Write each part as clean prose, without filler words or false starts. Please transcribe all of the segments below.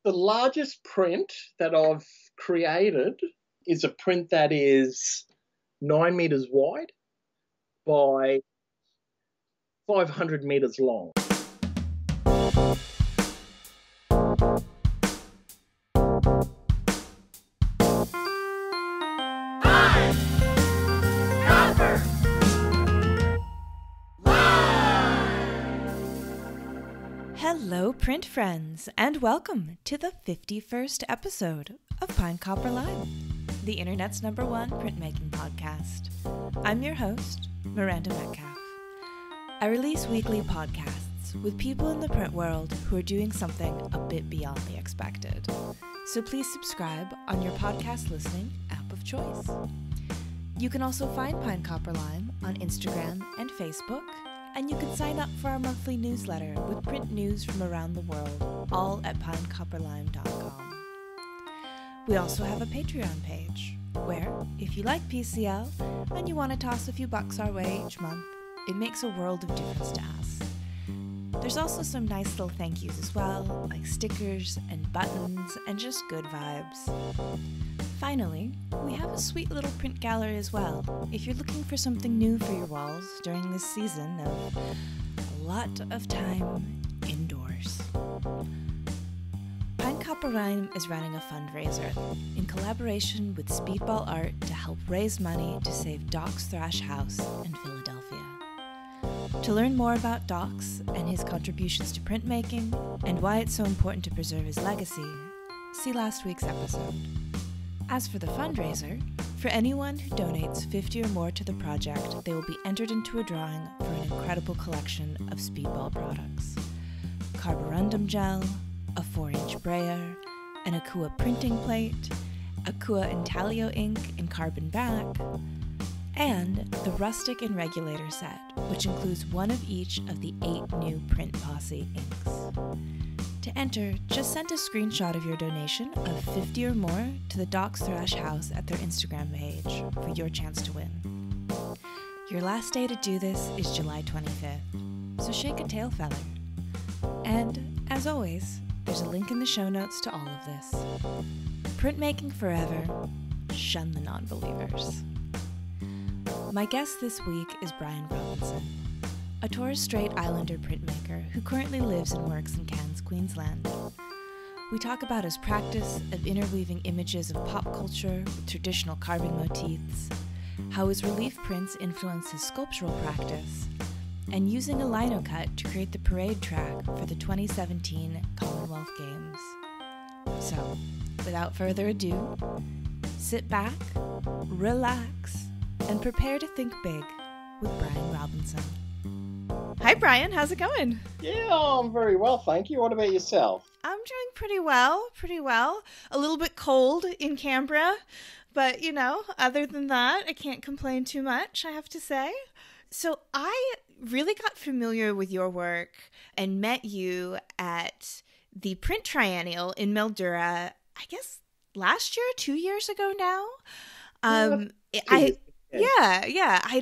The largest print that I've created is a print that is 9 metres wide by 500 metres long. Hello, print friends, and welcome to the 51st episode of Pine Copper Lime, the internet's #1 printmaking podcast. I'm your host, Miranda Metcalf. I release weekly podcasts with people in the print world who are doing something a bit beyond the expected. So please subscribe on your podcast listening app of choice. You can also find Pine Copper Lime on Instagram and Facebook, and you can sign up for our monthly newsletter with print news from around the world, all at pinecopperlime.com. We also have a Patreon page, where, if you like PCL and you want to toss a few bucks our way each month, it makes a world of difference to us. There's also some nice little thank yous as well, like stickers and buttons and just good vibes. Finally, we have a sweet little print gallery as well, if you're looking for something new for your walls during this season of a lot of time indoors. Pine Copper Lime is running a fundraiser in collaboration with Speedball Art to help raise money to save Doc's Thrash House in Philadelphia. To learn more about Doc's and his contributions to printmaking and why it's so important to preserve his legacy, see last week's episode. As for the fundraiser, for anyone who donates 50 or more to the project, they will be entered into a drawing for an incredible collection of Speedball products. Carborundum gel, a 4-inch brayer, an Akua printing plate, Akua intaglio ink in carbon back, and the Rustic and Regulator set, which includes one of each of the 8 new Print Posse inks. To enter, just send a screenshot of your donation of 50 or more to the Doc's Thrash House at their Instagram page for your chance to win. Your last day to do this is July 25th, so shake a tail feather. And, as always, there's a link in the show notes to all of this. Printmaking forever, shun the non-believers. My guest this week is Brian Robinson, a Torres Strait Islander printmaker who currently lives and works in Cairns, Queensland. We talk about his practice of interweaving images of pop culture with traditional carving motifs, how his relief prints influence his sculptural practice, and using a linocut to create the parade track for the 2017 Commonwealth Games. So, without further ado, sit back, relax, and prepare to think big with Brian Robinson. Hi, Brian. How's it going? Yeah, I'm very well, thank you. What about yourself? I'm doing pretty well. A little bit cold in Canberra, but, other than that, I can't complain too much, I have to say. So I really got familiar with your work and met you at the Print Triennial in Mildura, I guess, last year, 2 years ago now. I'd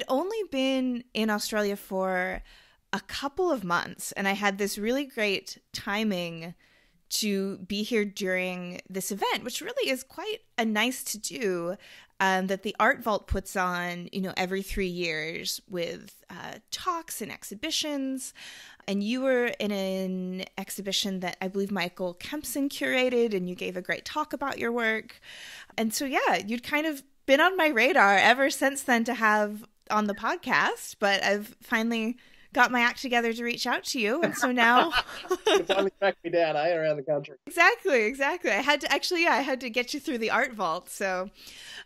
only been in Australia for a couple of months, and I had this really great timing to be here during this event, which really is quite a nice to do that the Art Vault puts on, every 3 years with talks and exhibitions. And you were in an exhibition that I believe Michael Kempson curated, and you gave a great talk about your work. And so, you'd kind of been on my radar ever since then to have on the podcast, but I've finally got my act together to reach out to you, and so now You finally tracked me down, around the country. Exactly. I had to get you through the Art Vault, so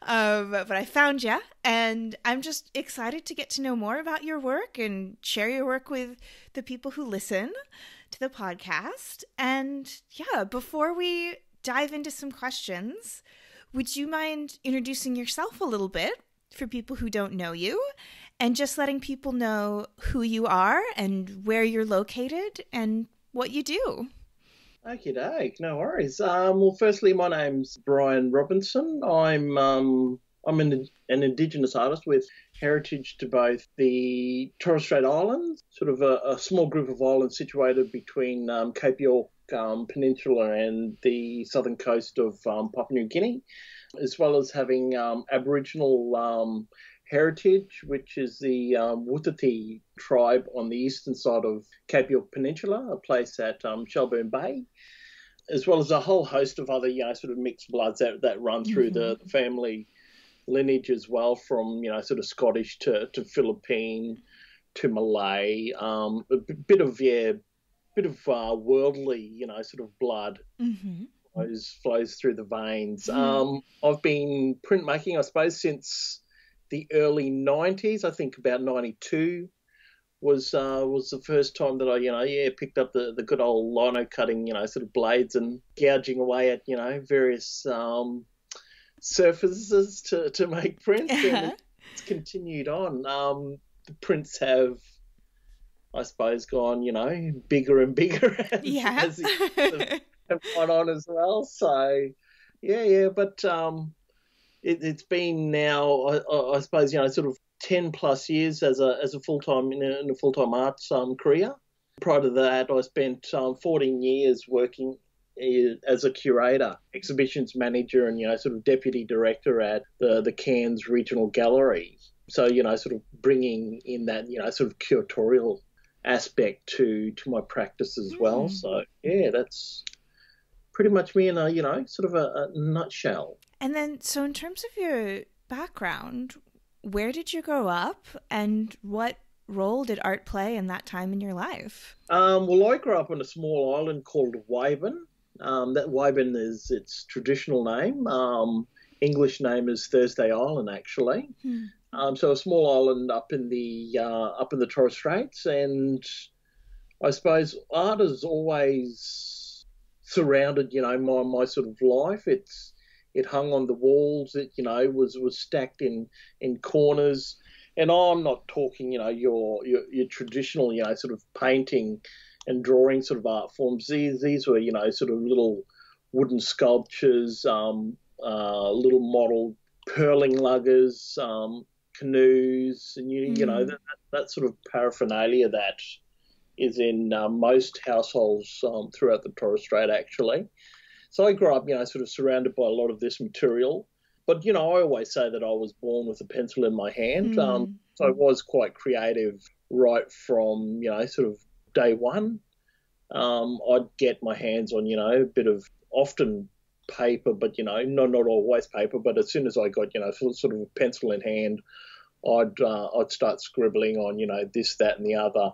but I found you, and I'm just excited to get to know more about your work and share your work with the people who listen to the podcast. And before we dive into some questions, would you mind introducing yourself a little bit for people who don't know you, and just letting people know who you are and where you're located and what you do? Okie doke, no worries. Well, firstly, my name's Brian Robinson. I'm an Indigenous artist with heritage to both the Torres Strait Islands, sort of a small group of islands situated between Cape York Peninsula and the southern coast of Papua New Guinea, as well as having Aboriginal heritage, which is the Wutiti tribe on the eastern side of Cape York Peninsula, a place at Shelburne Bay, as well as a whole host of other, sort of mixed bloods that run through the family lineage as well, from, sort of Scottish to Philippine to Malay, a bit of worldly, sort of blood flows through the veins. I've been printmaking, I suppose, since the early 90s. I think about 92 was the first time that I picked up the good old lino cutting, sort of blades and gouging away at various surfaces to make prints. And it's continued on. The prints have, I suppose, gone bigger and bigger as it have gone on as well. So but it's been now, I suppose, sort of 10 plus years as a full-time in a full-time arts career. Prior to that, I spent 14 years working as a curator, exhibitions manager, and sort of deputy director at the Cairns Regional Gallery. So sort of bringing in that sort of curatorial aspect to my practice as well. So that's pretty much me in a sort of a nutshell. And then, so in terms of your background, where did you grow up, and what role did art play in that time in your life? Well, I grew up on a small island called Waven. That Waven is its traditional name. English name is Thursday Island, actually. So a small island up in the Torres Straits, and I suppose art has always surrounded my sort of life. It hung on the walls. It was stacked in corners, and I'm not talking your traditional sort of painting and drawing sort of art forms. These were sort of little wooden sculptures, little model purling luggers, canoes, and that sort of paraphernalia that is in most households throughout the Torres Strait, actually. So I grew up, sort of surrounded by a lot of this material. But, I always say that I was born with a pencil in my hand. So I was quite creative right from, sort of day one. I'd get my hands on, a bit of often paper, but, not always paper. But as soon as I got, sort of a pencil in hand, I'd start scribbling on, this, that, and the other.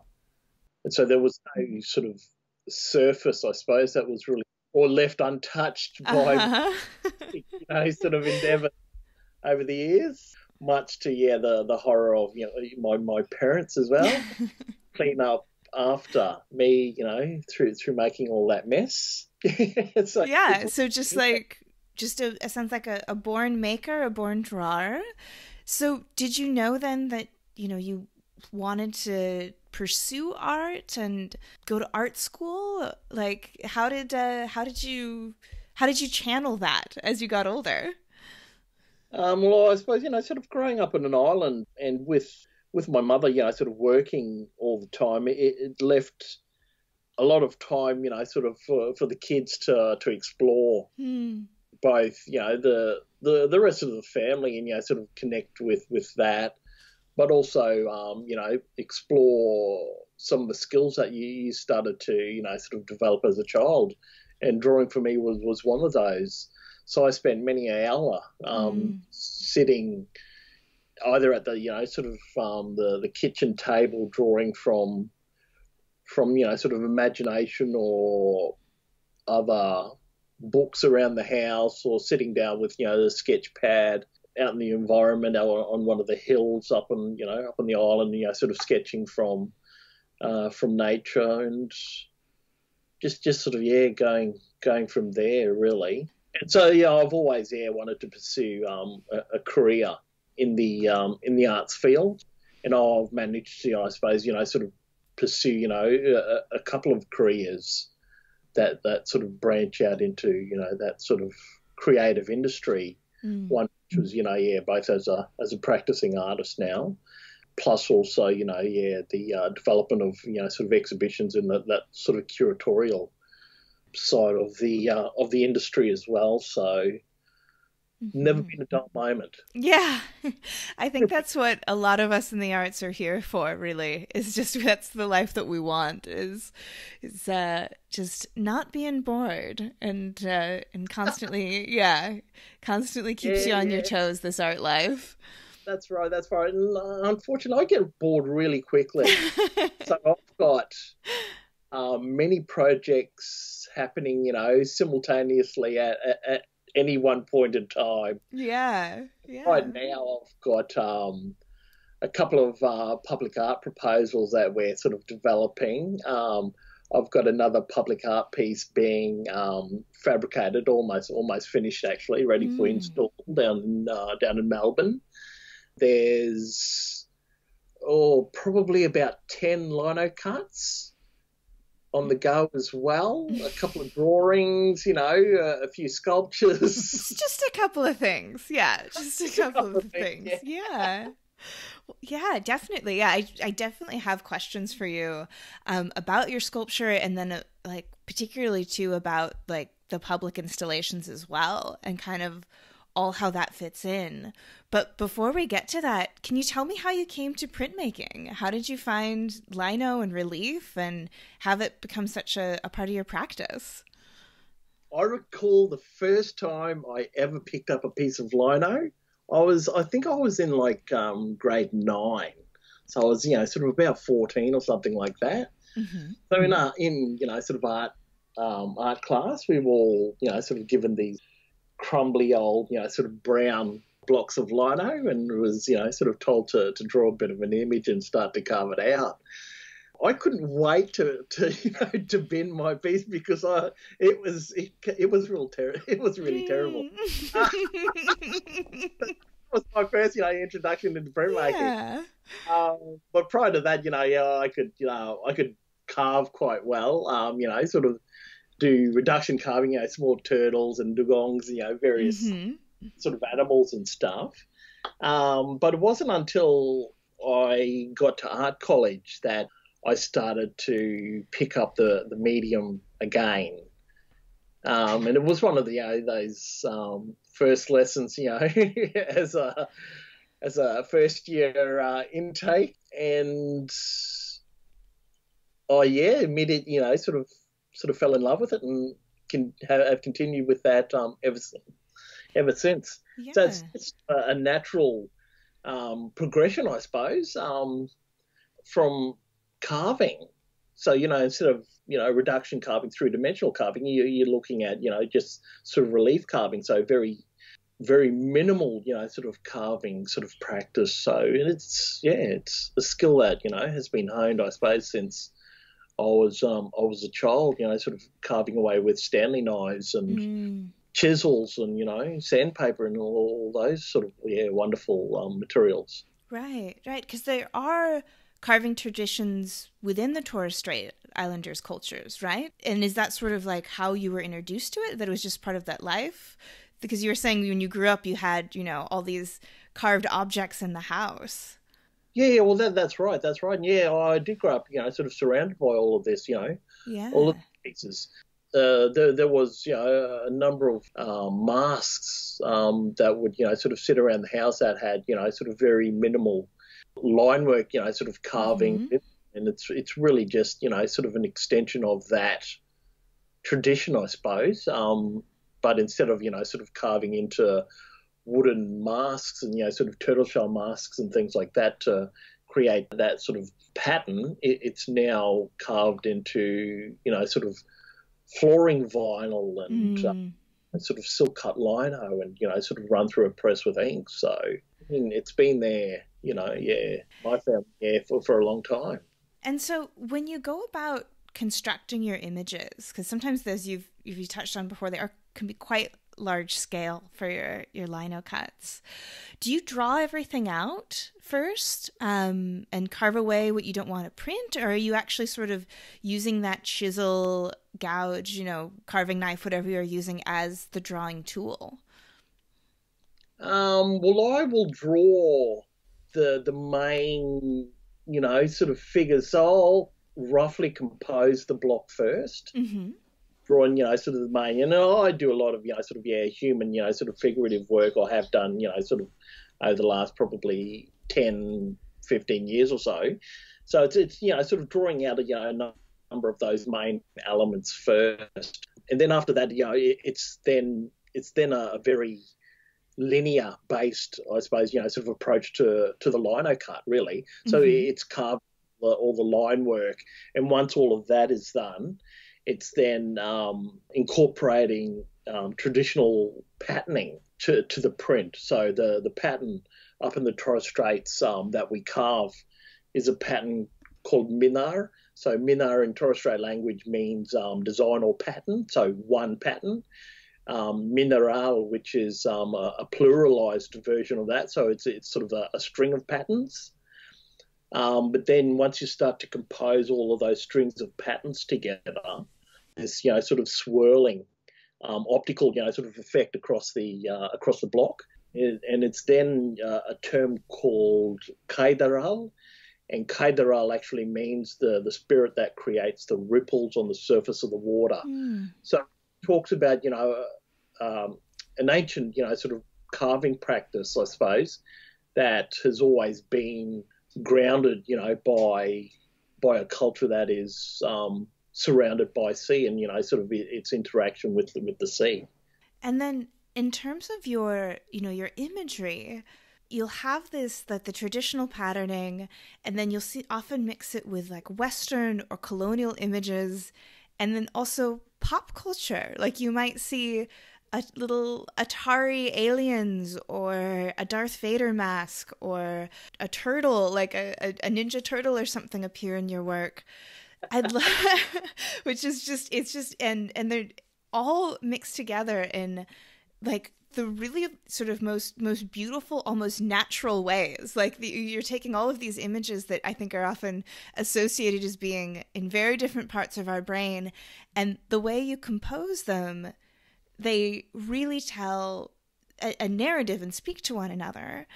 And so there was no sort of surface, I suppose, that was really or left untouched by sort of endeavour over the years, much to the horror of my parents as well. Clean up after me, through making all that mess. So just it sounds like a born maker, a born drawer. So did you know then that you wanted to pursue art and go to art school? Like, how did you channel that as you got older? Well, I suppose sort of growing up on an island and with my mother, sort of working all the time, it left a lot of time, sort of for the kids to explore both, the rest of the family and sort of connect with that. But also, explore some of the skills that you started to, sort of develop as a child. And drawing for me was one of those. So I spent many an hour sitting either at the, sort of the kitchen table, drawing from sort of imagination or other books around the house, or sitting down with, the sketch pad out in the environment or on one of the hills up on the island, sort of sketching from nature, and just sort of going from there really. And so I've always wanted to pursue a career in the arts field, and I've managed to I suppose sort of pursue a couple of careers that sort of branch out into that sort of creative industry. One which was both as a practicing artist now, plus also the development of sort of exhibitions in that sort of curatorial side of the industry as well. So never been a dull moment. Yeah, I think that's what a lot of us in the arts are here for, really, is just that's the life that we want, is just not being bored and constantly, constantly keeps you on your toes, this art life. That's right. And unfortunately, I get bored really quickly. So I've got many projects happening, simultaneously at any one point in time. Yeah. Right now, I've got a couple of public art proposals that we're sort of developing. I've got another public art piece being fabricated, almost finished actually, ready for install down in Melbourne. There's probably about 10 linocuts on the go as well. A couple of drawings, a few sculptures. Just a couple of things. Yeah, just a couple of things. Yeah. Yeah, definitely. Yeah, I definitely have questions for you about your sculpture, and then particularly too about like the public installations as well, and kind of all how that fits in. But before we get to that, can you tell me how you came to printmaking? How did you find lino and relief and have it become such a part of your practice? I recall the first time I ever picked up a piece of lino. I think I was in grade 9. So I was, sort of about 14 or something like that. Mm-hmm. So in sort of art class, we were all, sort of given these crumbly old, sort of brown blocks of lino, and was, sort of told to draw a bit of an image and start to carve it out. I couldn't wait to bin my piece because it was really terrible. That was my first introduction into printmaking. Yeah. But prior to that, I could carve quite well. Sort of do reduction carving, small turtles and dugongs, various sort of animals and stuff. But it wasn't until I got to art college that I started to pick up the medium again. And it was one of the those first lessons, as a first year intake, and immediately, sort of fell in love with it and have continued with that ever since. Yeah. So it's a natural progression, I suppose, from carving. So, instead of, reduction carving, three-dimensional carving, you're looking at, just sort of relief carving. So very, very minimal, sort of carving sort of practice. So it's a skill that, has been honed, I suppose, since I was a child, sort of carving away with Stanley knives and chisels and, sandpaper and all those sort of, wonderful materials. Right. Because there are carving traditions within the Torres Strait Islanders cultures, right? And is that sort of like how you were introduced to it, that it was just part of that life? Because you were saying when you grew up, you had, all these carved objects in the house. Yeah, well, that's right. Yeah, I did grow up, sort of surrounded by all of this, all of the pieces. There was, a number of masks that would, sort of sit around the house that had, sort of very minimal line work, sort of carving, and it's really just, sort of an extension of that tradition, I suppose. But instead of, sort of carving into wooden masks and, sort of turtle shell masks and things like that to create that sort of pattern, it's now carved into, sort of flooring vinyl and sort of silk cut lino and, sort of run through a press with ink. So it's been there, my family, for a long time. And so when you go about constructing your images, because sometimes those you've touched on before, can be quite large scale for your lino cuts. Do you draw everything out first and carve away what you don't want to print, or are you actually sort of using that chisel, gouge, carving knife, whatever you're using, as the drawing tool? Well, I will draw the main, sort of figures. So I'll roughly compose the block first. Mm-hmm. drawing, sort of the main, I do a lot of, sort of, human, sort of figurative work, or have done, sort of over the last probably 10, 15 years or so. So it's sort of drawing out a number of those main elements first. And then after that, it's then a very linear based, I suppose, sort of approach to the linocut, really. So it's carved all the line work. And once all of that is done, it's then incorporating traditional patterning to the print. So the pattern up in the Torres Straits that we carve is a pattern called minar. So minar in Torres Strait language means design or pattern, so one pattern. Mineral, which is a pluralized version of that, so it's sort of a string of patterns. But then once you start to compose all of those strings of patterns together, this sort of swirling optical sort of effect across the block, and it's then a term called kaidaral. And kaidaral actually means the spirit that creates the ripples on the surface of the water. So it talks about an ancient sort of carving practice, I suppose, that has always been grounded by a culture that is surrounded by sea, and sort of its interaction with the sea. And then in terms of your your imagery, you'll have this, the traditional patterning, and then you'll often mix it with like Western or colonial images, and then also pop culture. Like you might see a little Atari aliens, or a Darth Vader mask, or a turtle, like a Ninja Turtle or something appear in your work. I'd love, which is just, it's just, and they're all mixed together in like the really sort of most beautiful, almost natural ways. Like you're taking all of these images that I think are often associated as being in very different parts of our brain, and the way you compose them, they really tell a narrative and speak to one another.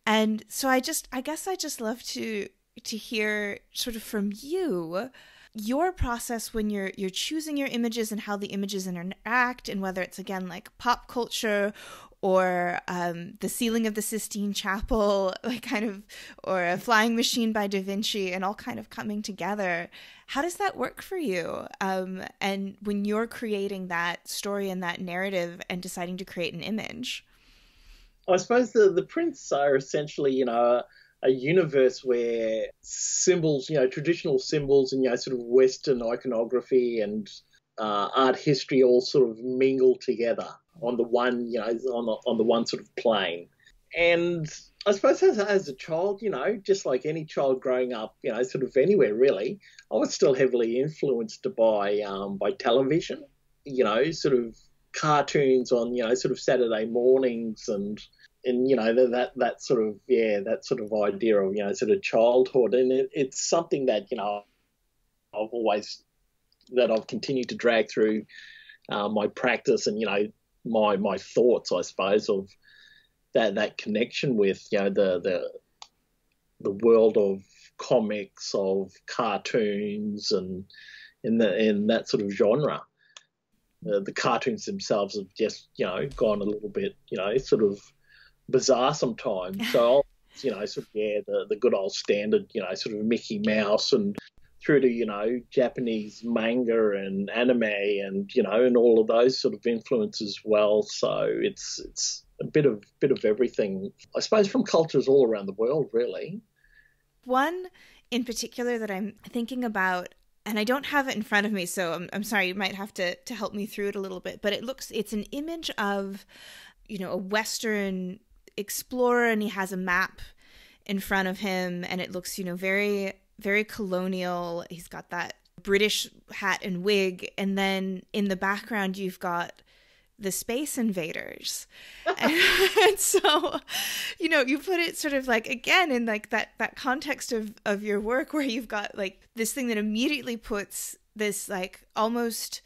And so I guess I just love to hear sort of from you your process when you're choosing your images and how the images interact, and whether it's again like pop culture or the ceiling of the Sistine Chapel, like kind of, or a flying machine by Da Vinci, and all kind of coming together. How does that work for you? And when you're creating that story and that narrative and deciding to create an image? I suppose the prints are essentially, a universe where symbols, traditional symbols and, sort of Western iconography and art history all sort of mingle together on the one, on the one sort of plane. And I suppose as a child, just like any child growing up, sort of anywhere really, I was still heavily influenced by television, sort of cartoons on, sort of Saturday mornings, and that sort of idea of, sort of childhood. And it's something that, I've continued to drag through my practice and, my thoughts, I suppose, of that connection with, the world of comics, of cartoons, and in that sort of genre. The cartoons themselves have just, gone a little bit, sort of bizarre sometimes. So, sort of, the good old standard, sort of Mickey Mouse, and through to, Japanese manga and anime, and, and all of those sort of influences as well. So it's a bit of everything, I suppose, from cultures all around the world, really. One in particular that I'm thinking about, and I don't have it in front of me, so I'm sorry, you might have to help me through it a little bit, but it's an image of, a Western explorer, and he has a map in front of him, and it looks, very, very colonial. He's got that British hat and wig, and then in the background you've got the space invaders. and so, you put it sort of like, again, in like that context of your work, where you've got like this thing that immediately puts this like almost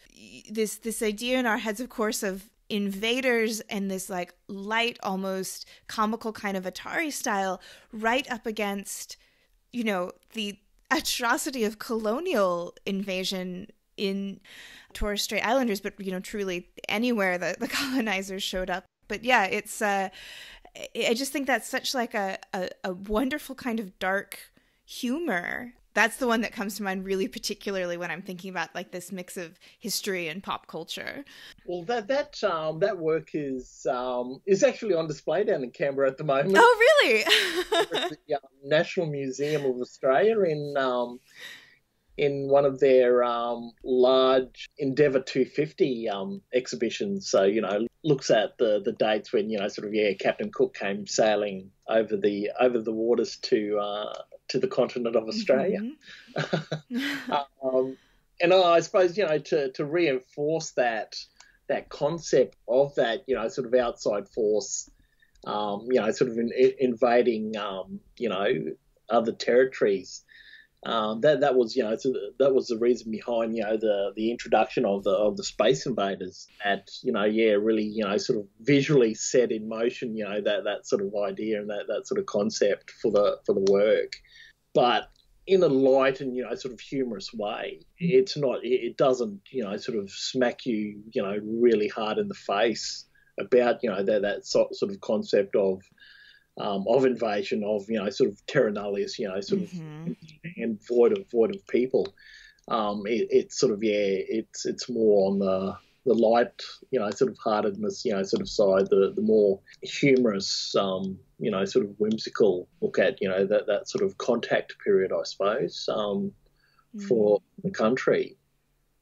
this idea in our heads, of course, of invaders and this like light, almost comical kind of Atari style, right up against, the atrocity of colonial invasion in Torres Strait Islanders, but, truly anywhere that the colonizers showed up. But yeah, it's, I just think that's such like a wonderful kind of dark humor. That's the one that comes to mind really particularly when I'm thinking about like this mix of history and pop culture. Well, that work is actually on display down in Canberra at the moment. Oh, really? At the National Museum of Australia in one of their large Endeavour 250 exhibitions. So, looks at the dates when, Captain Cook came sailing over the waters to the continent of Australia. Mm-hmm. And I suppose, to reinforce that concept of that, sort of outside force, invading, other territories. That was the reason behind the introduction of the Space Invaders. That really sort of visually set in motion that sort of idea and that sort of concept for the work, but in a light and sort of humorous way. It doesn't sort of smack you really hard in the face about that sort of concept of invasion, of sort of terra nullius, sort of and void of people. It's sort of it's more on the light sort of heartedness sort of side, the more humorous sort of whimsical look at that sort of contact period, I suppose, for the country.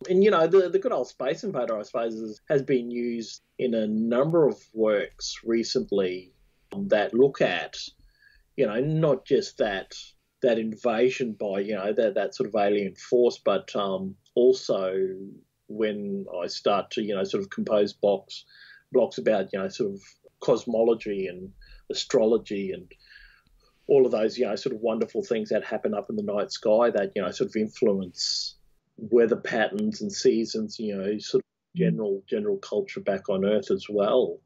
And the good old Space Invader, I suppose, has been used in a number of works recently that look at, not just that invasion by, that sort of alien force, but also when I start to, sort of compose blocks about, sort of cosmology and astrology and all of those, sort of wonderful things that happen up in the night sky that, sort of influence weather patterns and seasons, sort of general culture back on Earth as well.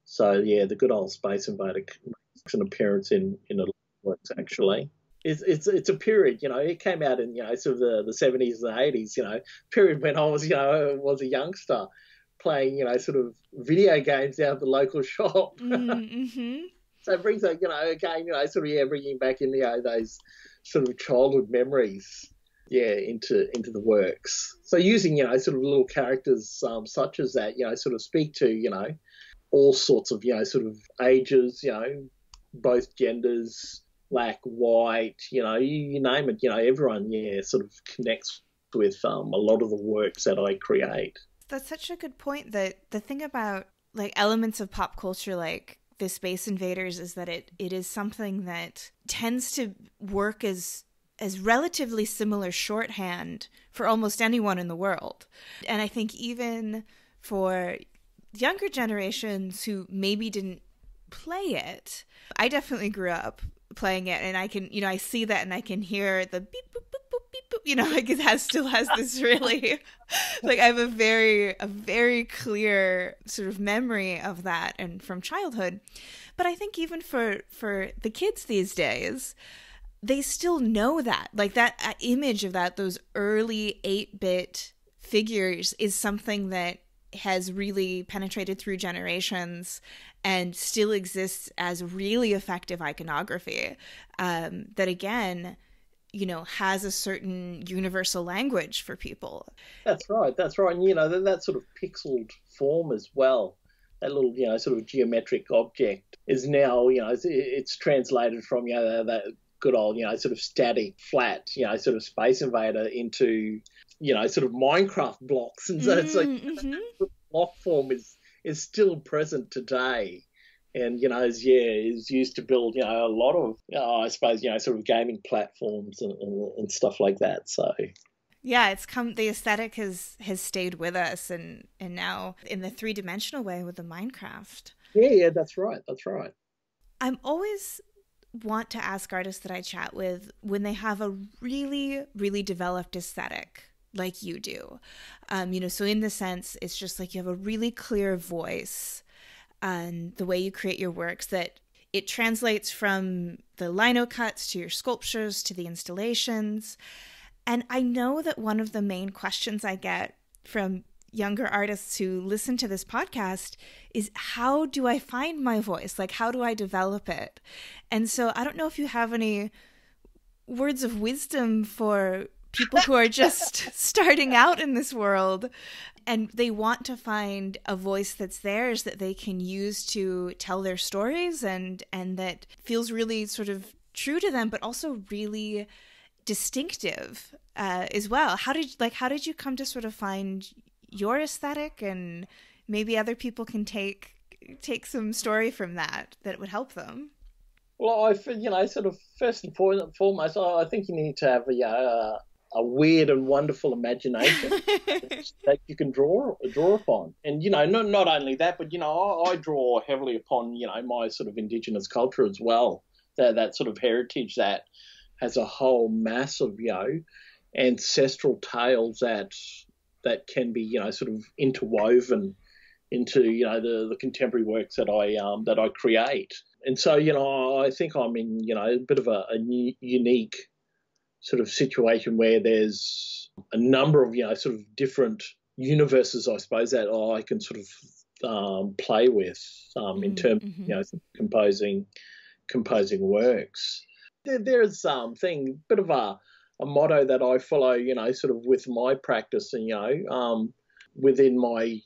So, yeah, the good old Space Invader makes an appearance in a lot of works, actually. It's a period, it came out in, sort of the 70s and 80s, period when I was, was a youngster playing, sort of video games out of the local shop. Mm-hmm. So it brings, again, sort of, bringing back in, those sort of childhood memories, into the works. So using, sort of little characters such as that, sort of speak to, all sorts of, sort of ages, both genders, black, white, you name it, everyone, sort of connects with a lot of the works that I create. That's such a good point. That the thing about like elements of pop culture like the Space Invaders is that it is something that tends to work as relatively similar shorthand for almost anyone in the world. And I think even for younger generations who maybe didn't play it, I definitely grew up playing it, and I can, I see that and I can hear the beep, boop, boop, boop, beep, boop, like it still has this really, like I have a very clear sort of memory of that and from childhood. But I think even for the kids these days, they still know that, like that image of those early 8-bit figures is something that has really penetrated through generations and still exists as really effective iconography that, again, has a certain universal language for people. That's right. And, that sort of pixeled form as well, that little, sort of geometric object is now, it's translated from, that good old, sort of static, flat, sort of Space Invader into, sort of Minecraft blocks. And so it's like the block form is still present today. And, is used to build, a lot of, I suppose, sort of gaming platforms and stuff like that. So, yeah, the aesthetic has stayed with us and now in the 3-dimensional way with the Minecraft. Yeah, that's right. I'm always want to ask artists that I chat with when they have a really, really developed aesthetic like you do. So in the sense, it's just like you have a really clear voice and the way you create your works, that it translates from the linocuts to your sculptures to the installations. And I know that one of the main questions I get from younger artists who listen to this podcast is, how do I find my voice? Like, how do I develop it? And so I don't know if you have any words of wisdom for people who are just starting out in this world and they want to find a voice that's theirs that they can use to tell their stories and that feels really sort of true to them, but also really distinctive as well. How did you come to sort of find your aesthetic, and maybe other people can take some story from that would help them? Well, sort of first and foremost, I think you need to have a weird and wonderful imagination that you can draw upon. And, not only that, but, I draw heavily upon, my sort of Indigenous culture as well, that sort of heritage that has a whole mass of, ancestral tales that can be, sort of interwoven into, the contemporary works that I create. And so, I think I'm in, a bit of a unique sort of situation where there's a number of, sort of different universes, I suppose, that I can sort of play with in terms of, composing works. There's bit of a motto that I follow, sort of with my practice and, within my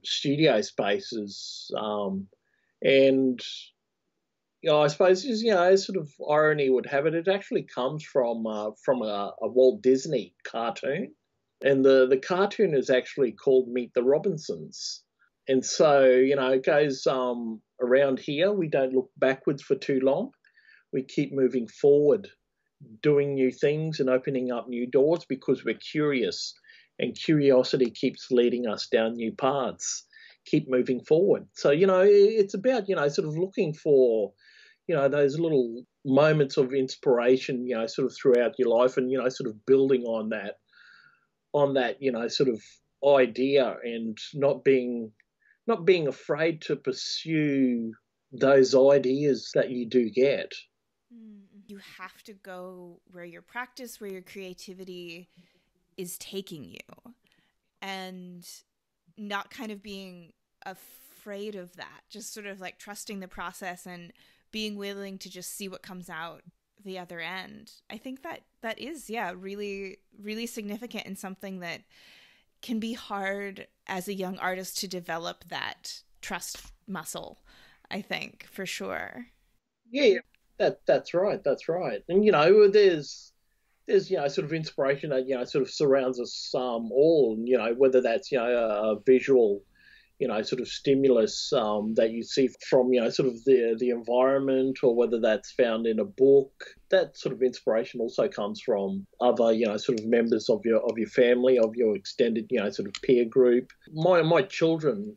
studio spaces. And, I suppose, sort of irony would have it, it actually comes from a Walt Disney cartoon. And the cartoon is actually called Meet the Robinsons. And so, it goes around here, we don't look backwards for too long. We keep moving forward, doing new things and opening up new doors because we're curious. And curiosity keeps leading us down new paths. Keep moving forward. So, it's about, sort of looking for, those little moments of inspiration, sort of throughout your life and, sort of building on that, sort of idea and not being afraid to pursue those ideas that you do get. You have to go where your practice, where your creativity is taking you, and not kind of being afraid of that, just sort of like trusting the process and being willing to just see what comes out the other end. I think that is, really, really significant and something that can be hard as a young artist to develop that trust muscle, I think, for sure. Yeah, that's right. And, there's sort of inspiration that, sort of surrounds us all, whether that's, a visual, sort of stimulus that you see from, sort of the environment, or whether that's found in a book. That sort of inspiration also comes from other, sort of members of your family, of your extended, sort of peer group. My children,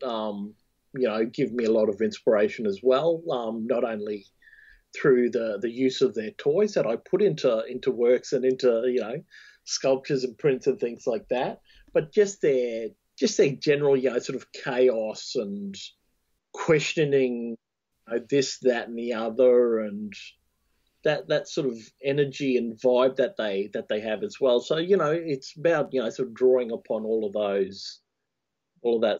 give me a lot of inspiration as well, not only through the use of their toys that I put into works and into, sculptures and prints and things like that, but just their general, sort of chaos and questioning this, that, and the other, and that sort of energy and vibe that they have as well. So, it's about, sort of drawing upon all of that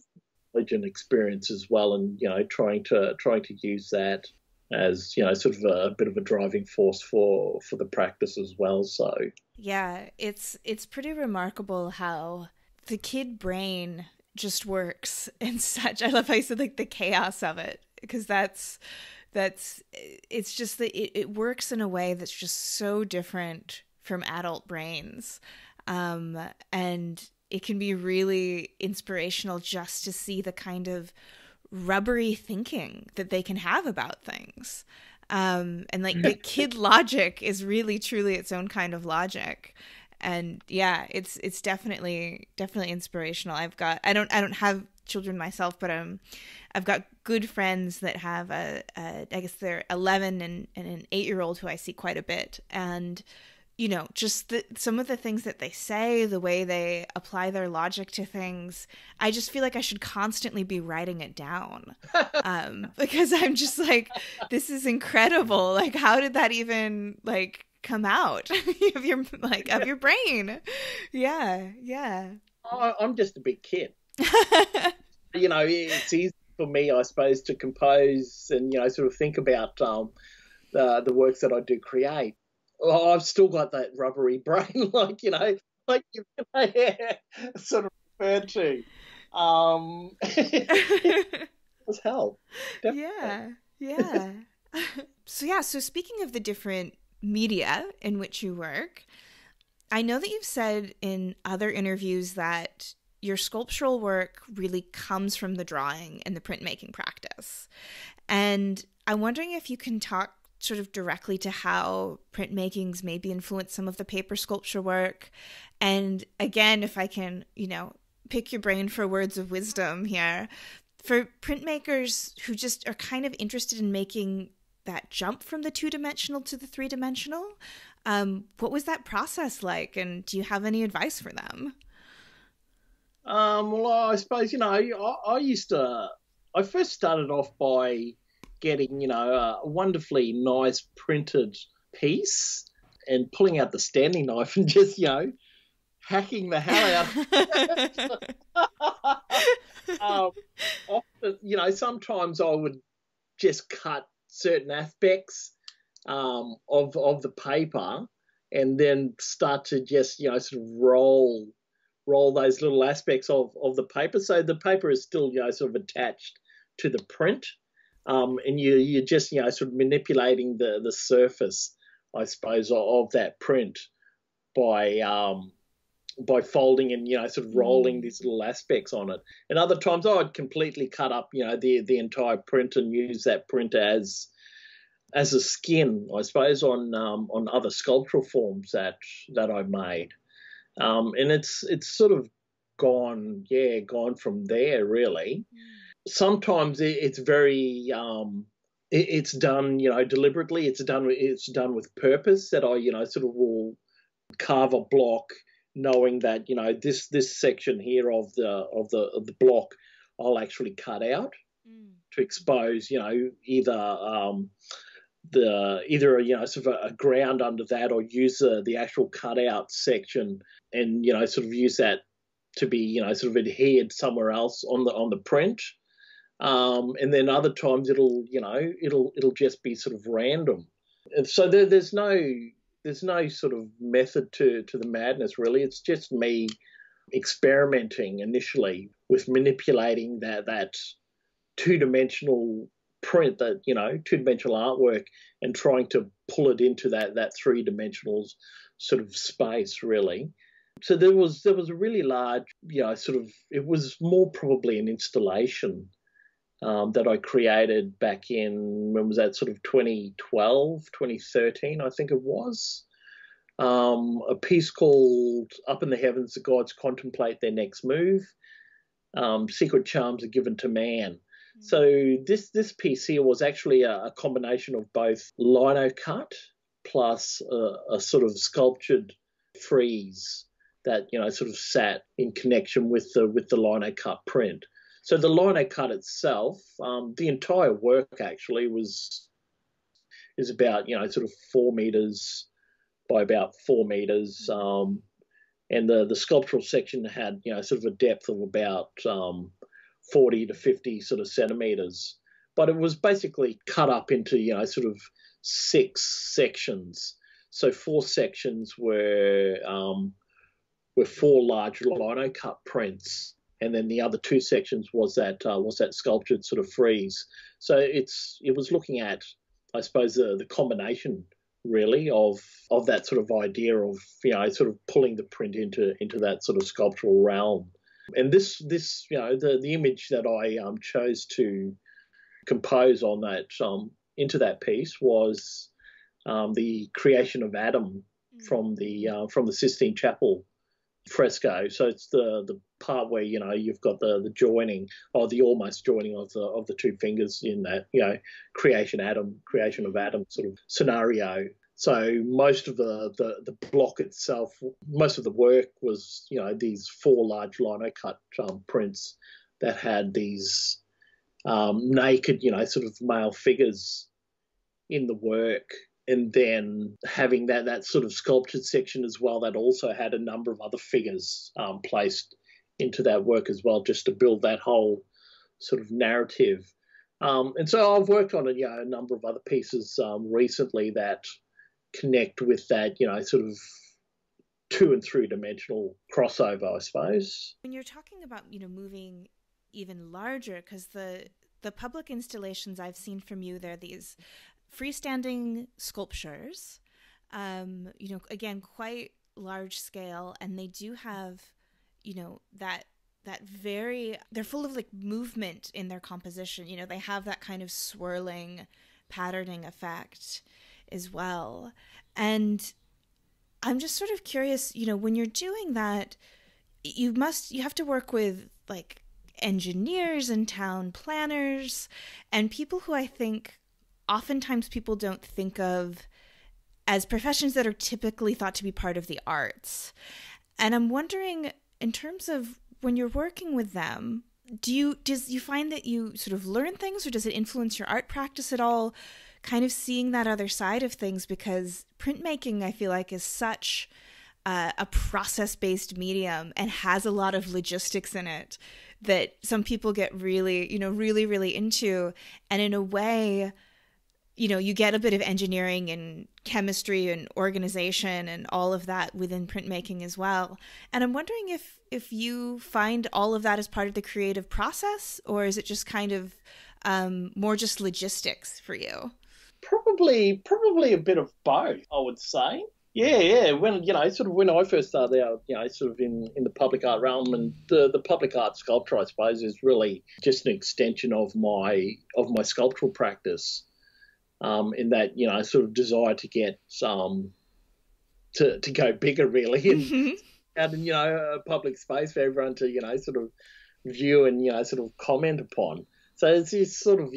knowledge and experience as well, and, trying to use that as, sort of a bit of a driving force for the practice as well. So yeah, it's pretty remarkable how the kid brain just works in such, I love how you said like the chaos of it, because it's just that it works in a way that's just so different from adult brains. And it can be really inspirational just to see the kind of rubbery thinking that they can have about things. And like the kid logic is really truly its own kind of logic. And yeah, it's definitely inspirational. I don't have children myself, but I've got good friends that have I guess they're 11 and an 8-year-old who I see quite a bit. And just some of the things that they say, the way they apply their logic to things, I just feel like I should constantly be writing it down, because I'm just like, this is incredible. Like, how did that even come out of your brain? Yeah. I'm just a big kid. It's easy for me, I suppose, to compose and, sort of think about the works that I do create. Well, I've still got that rubbery brain, like you sort of referred to. It does help. Definitely. Yeah. So speaking of the different media in which you work, I know that you've said in other interviews that your sculptural work really comes from the drawing and the printmaking practice. And I'm wondering if you can talk sort of directly to how printmakings maybe influence some of the paper sculpture work. And again, if I can, pick your brain for words of wisdom here, for printmakers who just are kind of interested in making that jump from the two-dimensional to the three-dimensional, what was that process like? And do you have any advice for them? Well, I suppose, I first started off by getting, a wonderfully nice printed piece and pulling out the standing knife and just, hacking the hell out. Often, sometimes I would just cut certain aspects of the paper and then start to just, sort of roll those little aspects of the paper. So the paper is still, sort of attached to the print. And you're just, sort of manipulating the surface, I suppose, of that print by folding and, sort of rolling these little aspects on it. And other times I'd completely cut up, the entire print and use that print as a skin, I suppose, on other sculptural forms that I made. And it's sort of gone from there, really. Sometimes it's very it's done, deliberately. It's done with purpose, that I, sort of will carve a block knowing that, this section here of the block I'll actually cut out to expose, either sort of a ground under that, or use the actual cutout section and, sort of use that to be, sort of adhered somewhere else on the print. And then other times it'll just be sort of random. And so there's no sort of method to the madness, really. It's just me experimenting initially with manipulating that two-dimensional print, that, two-dimensional artwork, and trying to pull it into that three-dimensional sort of space, really. So there was a really large, it was more probably an installation that I created back in, when was that, sort of 2012, 2013, I think it was. A piece called Up in the Heavens, the Gods Contemplate Their Next Move. Secret Charms Are Given to Man. So this piece here was actually a combination of both linocut plus a sort of sculptured frieze that, sort of sat in connection with the linocut print. So the linocut itself, the entire work actually is about, sort of 4 meters by about 4 meters. And the sculptural section had, sort of a depth of about 40 to 50 sort of centimeters. But it was basically cut up into, sort of 6 sections. So 4 sections were 4 large linocut prints. And then the other 2 sections was that sculptured sort of frieze. So it was looking at, I suppose, the combination really of that sort of idea of, sort of pulling the print into that sort of sculptural realm. And this the image that I chose to compose on that into that piece was the creation of Adam from the Sistine Chapel fresco. So it's the part where, you've got the joining, or the almost joining of the 2 fingers in that, creation of Adam sort of scenario. So most of the block itself, most of the work was, these 4 large linocut prints that had these naked, sort of male figures in the work. and then having that sort of sculptured section as well that also had a number of other figures placed into that work as well, just to build that whole sort of narrative. And so I've worked on a number of other pieces recently that connect with that, sort of 2 and 3 dimensional crossover, I suppose. When you're talking about, moving even larger, because the public installations I've seen from you, they're these freestanding sculptures, again, quite large scale, and they do have, they're full of like movement in their composition. They have that kind of swirling patterning effect as well. And I'm just sort of curious, when you're doing that, you have to work with like engineers and town planners and people who I think oftentimes people don't think of as professions that are typically thought to be part of the arts. And I'm wondering, in terms of when you're working with them, do you find that you sort of learn things, or does it influence your art practice at all, kind of seeing that other side of things? Because printmaking, I feel like, is such a process-based medium and has a lot of logistics in it that some people get really, really, really into. And in a way, you get a bit of engineering and chemistry and organization and all of that within printmaking as well. And I'm wondering if you find all of that as part of the creative process, or is it just kind of more just logistics for you? Probably a bit of both, I would say. Yeah. When when I first started out, sort of in the public art realm, and the public art sculpture, I suppose, is really just an extension of my sculptural practice. In that, sort of desire to get to go bigger, really, and and a public space for everyone to sort of view and sort of comment upon. So it's sort of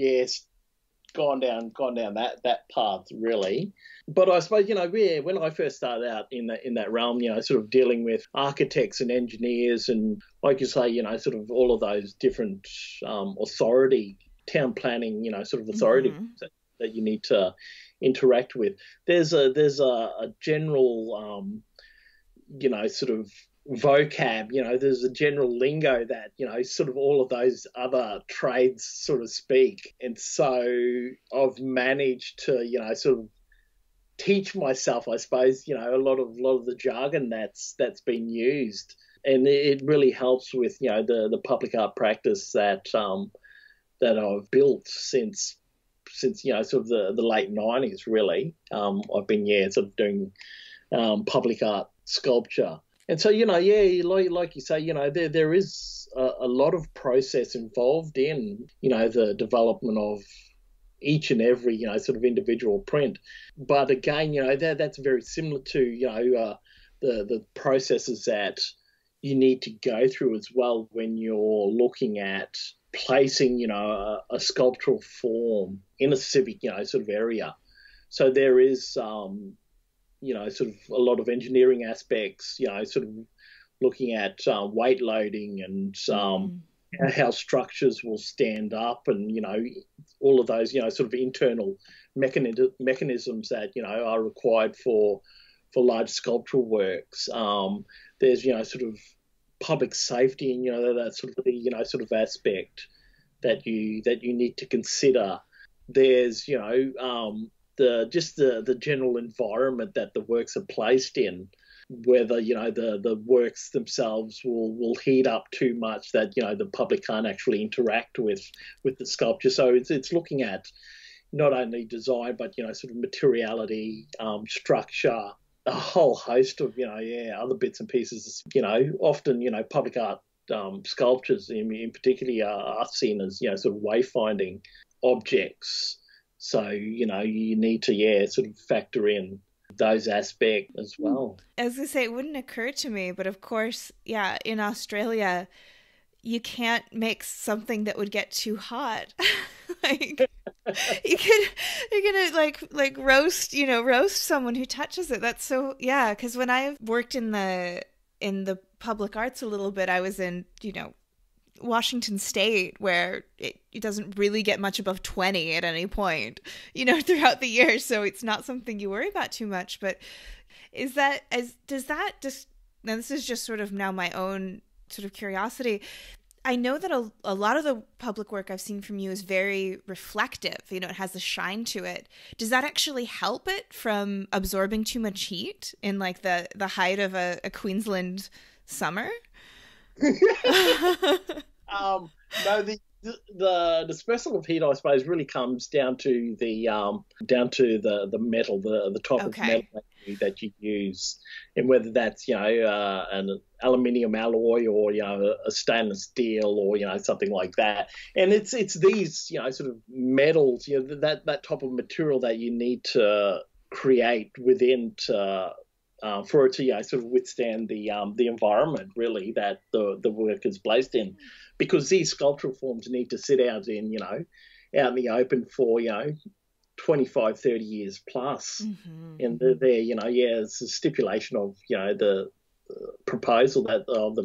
gone down that path, really. But I suppose when I first started out in that realm, sort of dealing with architects and engineers and, like you say, sort of all of those different authority, town planning, sort of authority that you need to interact with. There's a general sort of vocab, there's a general lingo that sort of all of those other trades sort of speak, and so I've managed to sort of teach myself, I suppose, a lot of the jargon that's been used, and it really helps with the public art practice that I've built since sort of the late 90s, really. I've been sort of doing public art sculpture. And so, like you say, there is a lot of process involved in, the development of each and every, sort of individual print. But again, that's very similar to, the processes that you need to go through as well when you're looking at placing, a sculptural form in a specific, sort of area. So there is, sort of a lot of engineering aspects, sort of looking at weight loading and how structures will stand up, and all of those sort of internal mechanisms that are required for large sculptural works. There's sort of public safety and that sort of sort of aspect that you need to consider. There's the general environment that the works are placed in, whether the works themselves will heat up too much that the public can't actually interact with the sculpture. So it's looking at not only design but sort of materiality, structure, a whole host of other bits and pieces. Often public art sculptures in particular are seen as sort of wayfinding objects. So you need to sort of factor in those aspects as well. I was going to say, it wouldn't occur to me, but of course, in Australia, you can't make something that would get too hot. Like you're gonna like roast someone who touches it. That's so, because when I worked in the public arts a little bit, I was in Washington State, where it doesn't really get much above 20 at any point, throughout the year. So it's not something you worry about too much. But now this is just sort of now my own sort of curiosity. I know that a lot of the public work I've seen from you is very reflective. It has a shine to it. Does that actually help it from absorbing too much heat in like the height of a Queensland summer? No, the dispersal of heat, I suppose, really comes down to the metal, the type of metal that you use, and whether that's an aluminium alloy or a stainless steel or something like that. And it's these sort of metals, that type of material that you need to create within to for it to sort of withstand the environment really that the work is placed in, because these sculptural forms need to sit out in the open for 25, 30 years plus. Mm-hmm. And it's a stipulation of the proposal that of the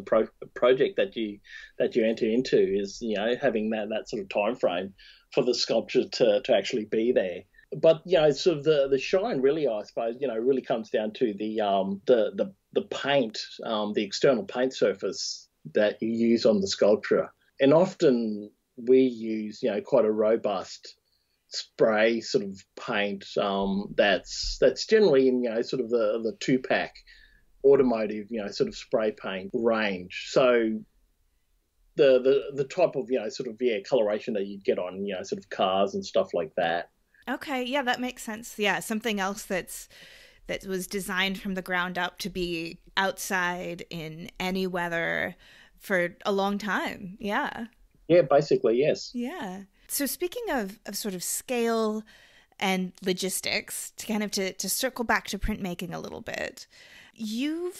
project that you enter into is having that sort of time frame for the sculpture to actually be there. But sort of the shine really, I suppose, really comes down to the paint, the external paint surface that you use on the sculpture. And often we use quite a robust spray sort of paint that's generally in sort of the 2-pack automotive sort of spray paint range. So the type of sort of coloration that you'd get on sort of cars and stuff like that. Okay, yeah, that makes sense. Yeah, something else that was designed from the ground up to be outside in any weather for a long time. Yeah. Yeah, basically, yes. Yeah. So speaking of sort of scale and logistics, to kind of to circle back to printmaking a little bit, you're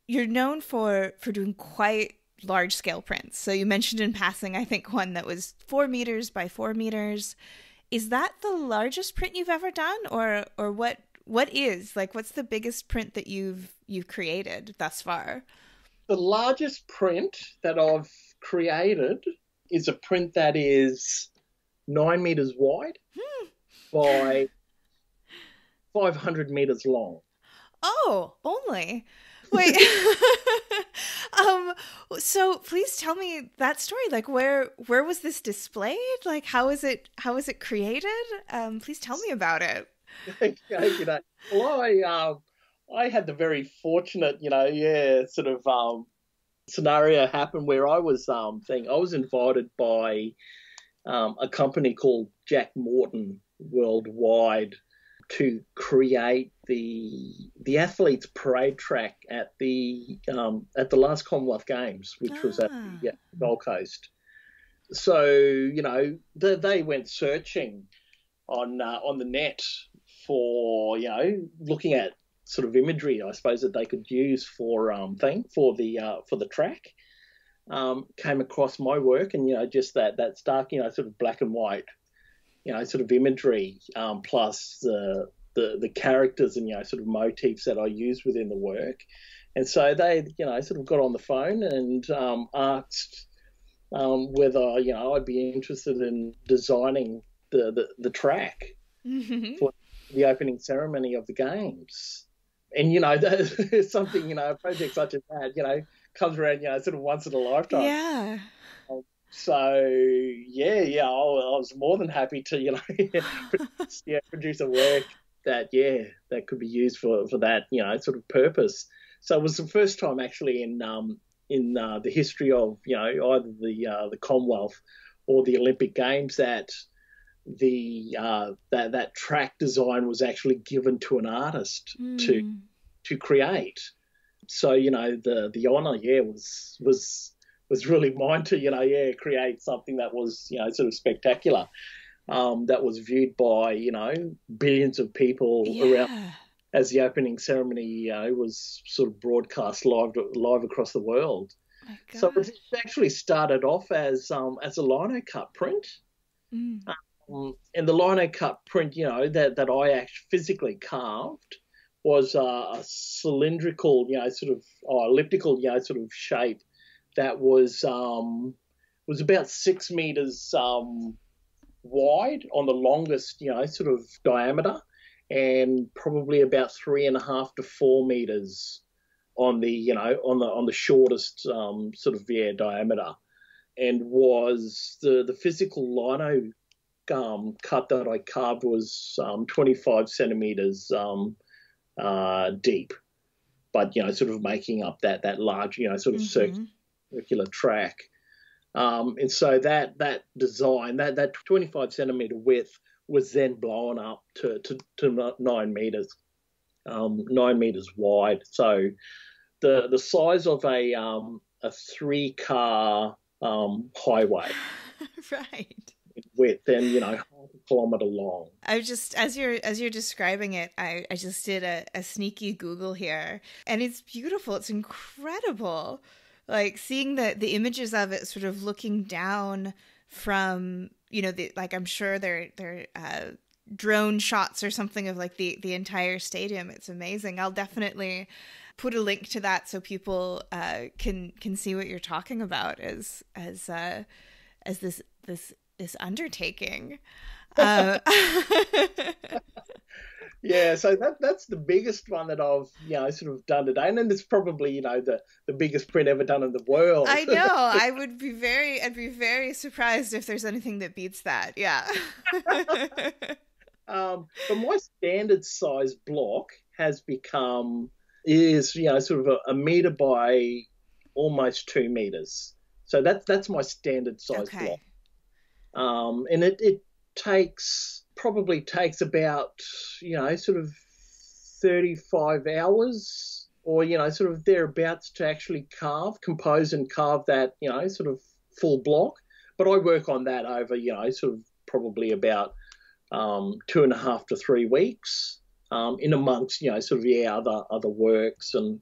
known for doing quite large scale prints. So you mentioned in passing, I think, one that was 4 meters by 4 meters. Is that the largest print you've ever done, or what is, like, what's the biggest print that you've created thus far? The largest print that I've created is a print that is 9 meters wide by 500 meters long. Oh, only. Wait. So please tell me that story. Like, where was this displayed? Like, how is it created? Please tell me about it. Well, I had the very fortunate, sort of scenario happen where I was invited by a company called Jack Morton Worldwide to create the athletes parade track at the last Commonwealth Games, which was at the Gold Coast. So they went searching on the net for looking at sort of imagery, I suppose, that they could use for the track. Came across my work and just that stark sort of black and white sort of imagery, plus the characters and sort of motifs that I use within the work. And so they sort of got on the phone and asked whether I'd be interested in designing the track for the opening ceremony of the games. And there's something a project such as that comes around sort of once in a lifetime. Yeah. So I was more than happy to produce a work that could be used for that sort of purpose. So it was the first time actually in the history of either the Commonwealth or the Olympic Games that that track design was actually given to an artist to create. So the honour was really mine to create something that was sort of spectacular, that was viewed by billions of people around, as the opening ceremony was sort of broadcast live across the world. So it actually started off as a linocut print, and the linocut print that I actually physically carved was a cylindrical sort of elliptical sort of shape that was was about 6 meters wide on the longest, sort of diameter, and probably about 3.5 to 4 meters on the, on the shortest sort of diameter, and was the physical lino cut that I carved was 25 centimeters deep, but sort of making up that large, sort of circular track. And so that design, that 25 centimeter width was then blown up to 9 meters, 9 meters wide. So the size of a 3-car highway. Right. Width and half a kilometre long. I just, as you're describing it, I just did a sneaky Google here, and it's beautiful. It's incredible. Like seeing the images of it, sort of looking down from like I'm sure they're drone shots or something of like the entire stadium. It's amazing. I'll definitely put a link to that so people can see what you're talking about as this undertaking. Yeah, so that's the biggest one that I've sort of done today, and then it's probably the biggest print ever done in the world. I know. I'd be very surprised if there's anything that beats that. Yeah. But my standard size block is sort of a meter by almost 2 meters. So that's my standard size block. And it probably takes about sort of 35 hours or sort of thereabouts to actually compose and carve that sort of full block. But I work on that over sort of probably about 2.5 to 3 weeks, in amongst sort of other works and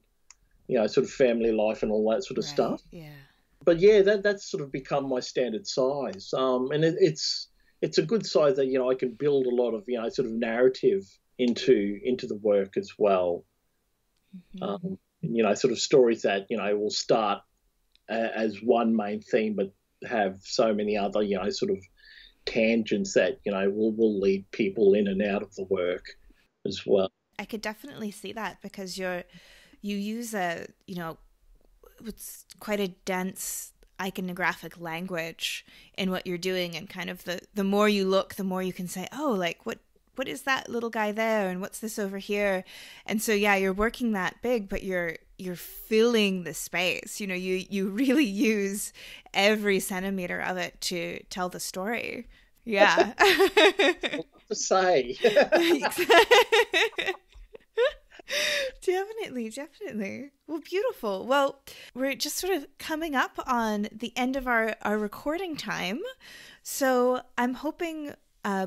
sort of family life and all that sort of stuff. Yeah. But yeah, that's sort of become my standard size, and it's a good size that I can build a lot of sort of narrative into the work as well. And, sort of stories that will start as one main theme, but have so many other sort of tangents that will lead people in and out of the work as well. I could definitely see that because you use it's quite a dense iconographic language in what you're doing, and kind of the more you look, the more you can say, oh, like what is that little guy there, and what's this over here? And so yeah, you're working that big, but you're filling the space. You really use every centimeter of it to tell the story. Yeah. What to say? Definitely. Well, beautiful. Well, we're just sort of coming up on the end of our recording time. So I'm hoping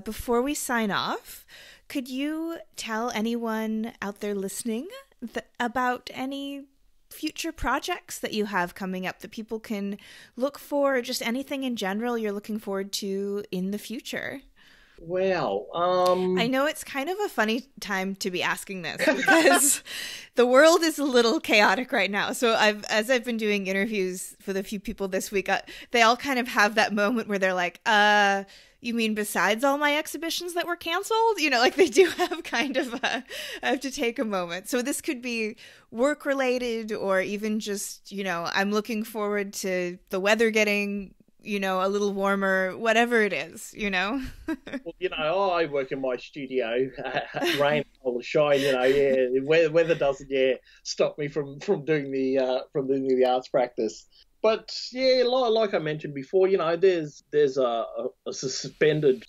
before we sign off, could you tell anyone out there listening about any future projects that you have coming up that people can look for, or just anything in general you're looking forward to in the future? Wow. I know it's kind of a funny time to be asking this because the world is a little chaotic right now. So as I've been doing interviews with a few people this week, they all kind of have that moment where they're like, you mean besides all my exhibitions that were canceled? Like they do have kind of I have to take a moment. So this could be work related, or even just, I'm looking forward to the weather getting a little warmer, whatever it is, Well, I work in my studio, rain or shine, weather doesn't, stop me from doing the arts practice. But yeah, like I mentioned before, there's a suspended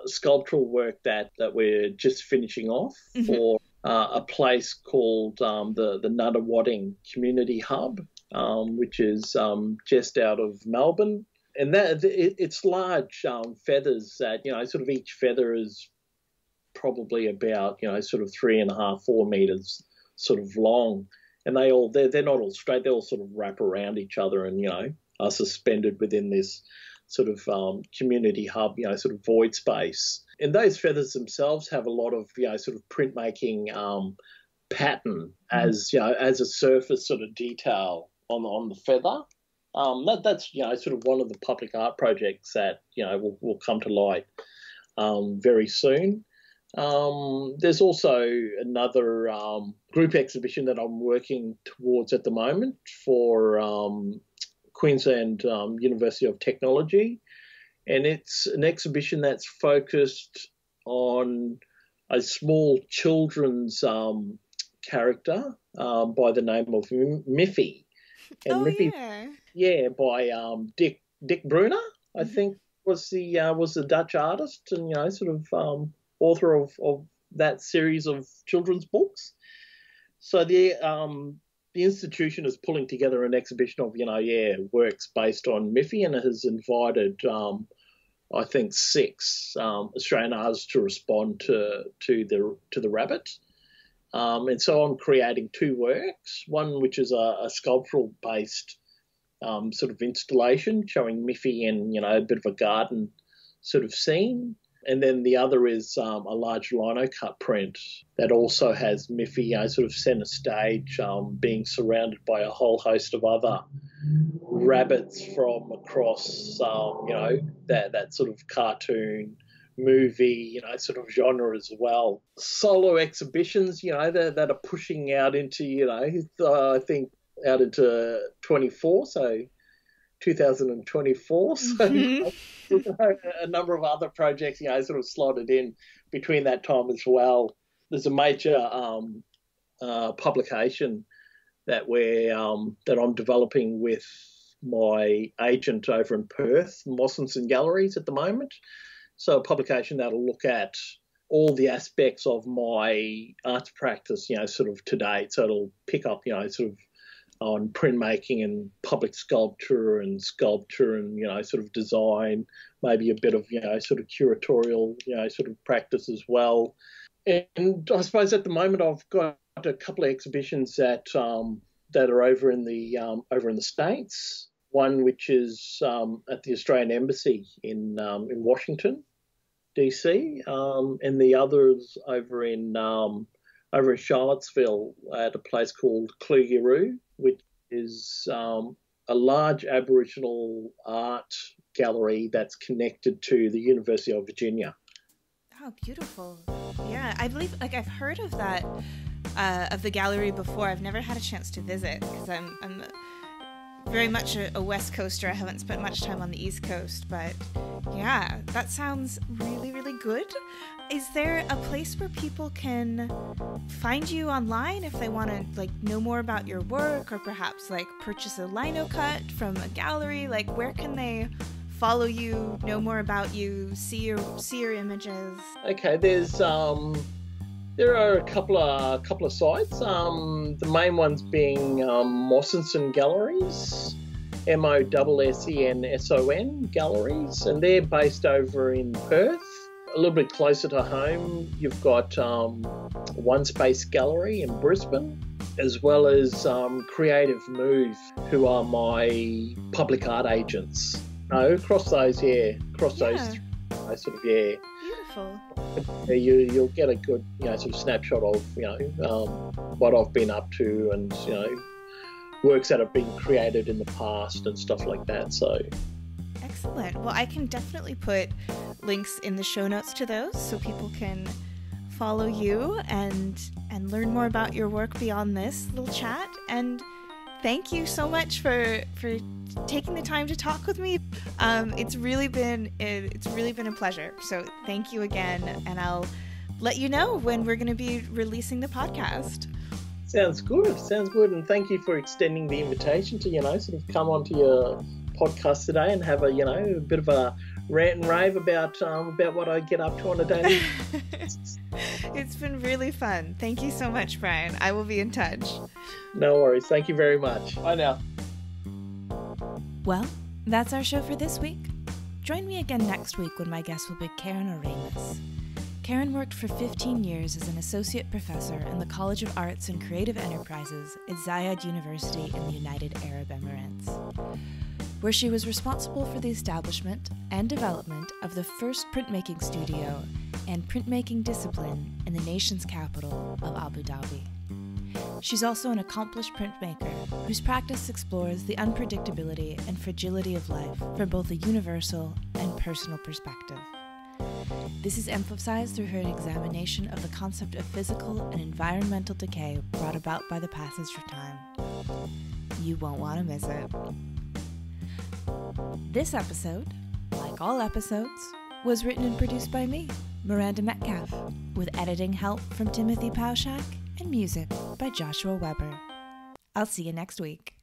sculptural work that we're just finishing off for a place called the Nunawading Community Hub, which is just out of Melbourne. And that it's large feathers that, sort of each feather is probably about, sort of 3.5, 4 meters sort of long. And they're not all straight. They all sort of wrap around each other and, are suspended within this sort of community hub, sort of void space. And those feathers themselves have a lot of, sort of printmaking pattern as a surface sort of detail on the feather. That's sort of one of the public art projects that will come to light very soon. There's also another group exhibition that I'm working towards at the moment for Queensland University of Technology, and it's an exhibition that's focused on a small children's character by the name of Miffy. And Miffy, by Dick Brunner, I think was the Dutch artist and sort of author of that series of children's books. So the institution is pulling together an exhibition of works based on Miffy, and it has invited I think 6 Australian artists to respond to the rabbit. And so I'm creating 2 works, one which is a sculptural based sort of installation showing Miffy in a bit of a garden sort of scene. And then the other is a large linocut print that also has Miffy sort of centre stage, being surrounded by a whole host of other rabbits from across, that sort of cartoon, movie, sort of genre as well. Solo exhibitions, that are pushing out into, I think out into 24, so 2024. So a number of other projects, sort of slotted in between that time as well. There's a major publication that I'm developing with my agent over in Perth, Mossenson Galleries at the moment. So a publication that'll look at all the aspects of my arts practice, sort of to date. So it'll pick up, sort of on printmaking and public sculpture and sort of design, maybe a bit of, sort of curatorial, sort of practice as well. And I suppose at the moment I've got a couple of exhibitions that are over in the States. One which is at the Australian Embassy in Washington, DC, and the others over in Charlottesville at a place called Klugeroo, which is a large Aboriginal art gallery that's connected to the University of Virginia. Oh, beautiful! Yeah, I believe I've heard of that of the gallery before. I've never had a chance to visit because I'm very much a West Coaster. I haven't spent much time on the East Coast, but yeah, that sounds really, really good. Is there a place where people can find you online if they want to know more about your work, or perhaps purchase a linocut from a gallery? Where can they follow you, know more about you, see your images? Okay, there are a couple of sites. The main ones being Mossenson Galleries, Mossenson Galleries, and they're based over in Perth. A little bit closer to home, you've got One Space Gallery in Brisbane, as well as Creative Move, who are my public art agents. Across those, those sort of, Beautiful. You'll get a good, sort of snapshot of, what I've been up to and, works that have been created in the past and stuff like that. So. Excellent. Well, I can definitely put links in the show notes to those so people can follow you and learn more about your work beyond this little chat. And thank you so much for taking the time to talk with me. It's really been a pleasure. So thank you again, and I'll let you know when we're going to be releasing the podcast. Sounds good, and thank you for extending the invitation to sort of come onto your podcast today and have a bit of a rant and rave about what I get up to on a daily basis. It's been really fun. Thank you so much, Brian. I will be in touch. No worries. Thank you very much. Bye now. Well, that's our show for this week. Join me again next week when my guest will be Cairns. Karen worked for 15 years as an associate professor in the College of Arts and Creative Enterprises at Zayed University in the United Arab Emirates, where she was responsible for the establishment and development of the first printmaking studio and printmaking discipline in the nation's capital of Abu Dhabi. She's also an accomplished printmaker whose practice explores the unpredictability and fragility of life from both a universal and personal perspective. This is emphasized through her examination of the concept of physical and environmental decay brought about by the passage of time. You won't want to miss it. This episode, like all episodes, was written and produced by me, Miranda Metcalf, with editing help from Timothy Pauschak and music by Joshua Weber. I'll see you next week.